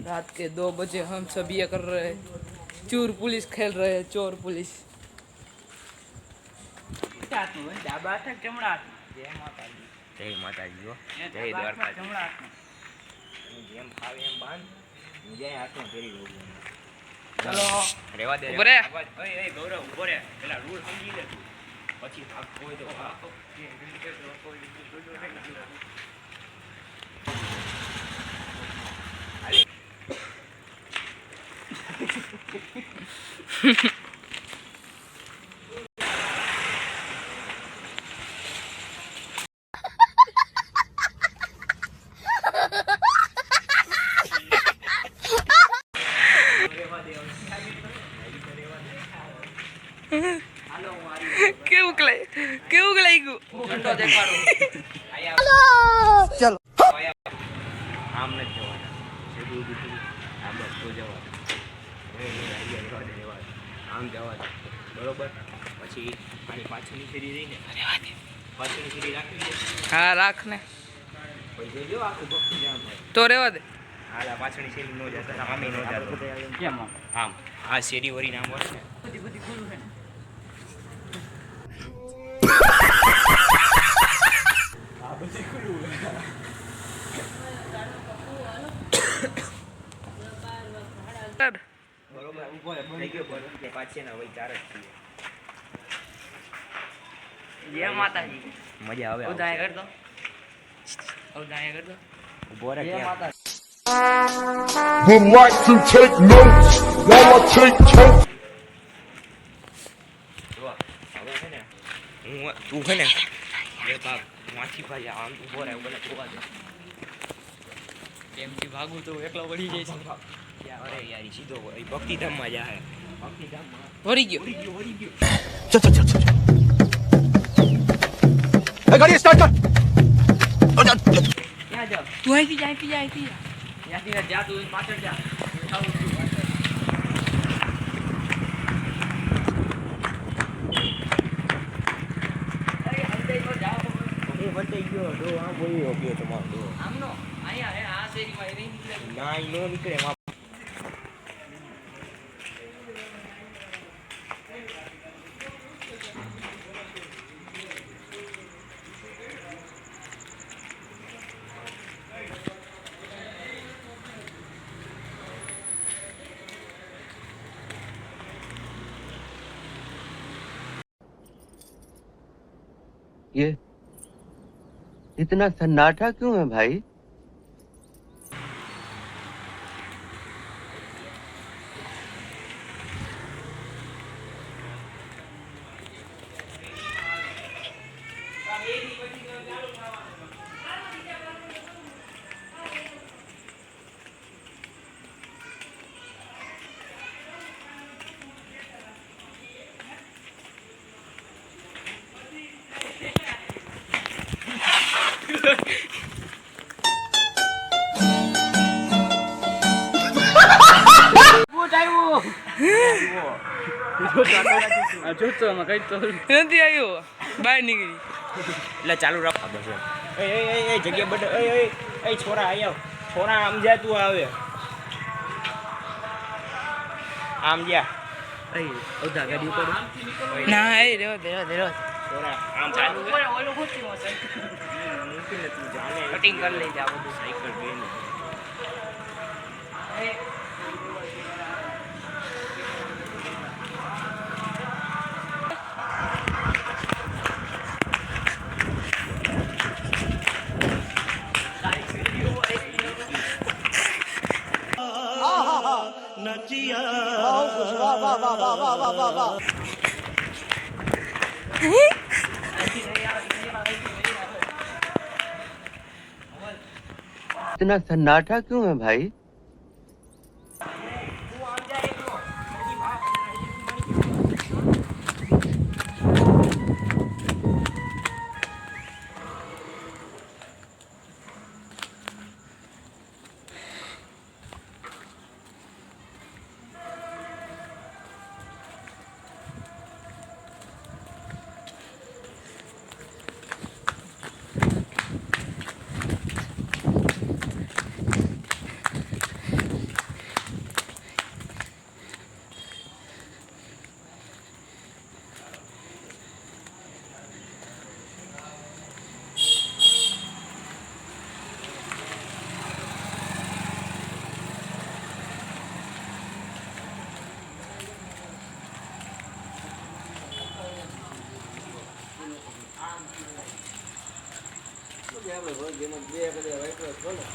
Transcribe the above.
रात के 2 बजे हम सब ये कर रहे हैं, चोर पुलिस खेल रहे हैं, चोर पुलिस। જય માતાજી હો, જય દ્વારકા. જેમ ફાવે એમ બાંધ, જય હાથમાં ફેરી લઉં. ચલો રેવા દે. ઉભો રે. એ ગૌરવ ઉભો રે, પેલા રૂલ સમજી લે તું, પછી ભાગ કોઈ તો ભાગ. કેવું લાગ્યું? ચલો આમ નથી જવાના, સીધું સીધું આમ બસ જવાનું, આમ જવાનું બરોબર. પછી આની પાછળની ફેરી રહીને પાછળની ફેરી રાખવી. હા રાખ ને, પછી જો આખું ભક્તિ જામ થાય તો રેવા દે. હા પાછળની શેરી નો જતા, આમે નો જતો. કેમ આમ આ શેરી વળી નામ હોય ને બધી ખુલ્લું છે ને. આ બધી ખુલ્લું બરોબર. ઉભો રહે, થઈ ગયો બરોબર. પાછી ના હોય 4 જ છીએ. જય માતાજી. મજા આવે. ઉદાય કર દો, ઉદાય કર દો. ઉભો રહે. જય માતાજી. Would like to take notes while I take notes. જો હવે છે ને હું તું છે ને એ ભાગ માથી ભાઈ આમ ઉભો રહે, બોલે જોવા દે. એમથી ભાગું તો એકલો વળી જાય છે. અરે યાર સીધો ભક્તિધામમાં જાય. ભક્તિધામમાં વળી ગયો. વળી ગયો. Chal. Hey, गाड़ी स्टार्ट कर. ક્યાં જાવ? તું અહીંથી જા, અહીંથી જા, અહીંથી જા. ત્યાંથી જા, તું પાછળ જા. વટાઈ ગયો ડો. આમ બોલ્યો ગયો તમારો ડો. આમનો અહીંયા હે, આ શેરીમાં એ નહીં નીકળે. ના ઈ નો નીકળે. ये इतना सन्नाटा क्यों है भाई? નથી આવ્યો, બહાર નીકળી. એટલે ચાલુ રાખવા બસ. એ જગ્યા બટ એ છોરા આવ, છોરા આમ જા, તું આવે આમ જા. અડધા ગાડી ઉપર ના એ રેવા દે, રેવા દે, રેવા દે. છોરા આમ ચાલુ ઓલો ખોટી માં મૂકીને તું જાને કટિંગ કરી લઈ જા બધું. સાયકલ બેને इतना सन्नाटा क्यों है भाई? આપણે જેમાં બે કદાચ વાઇટ છો ને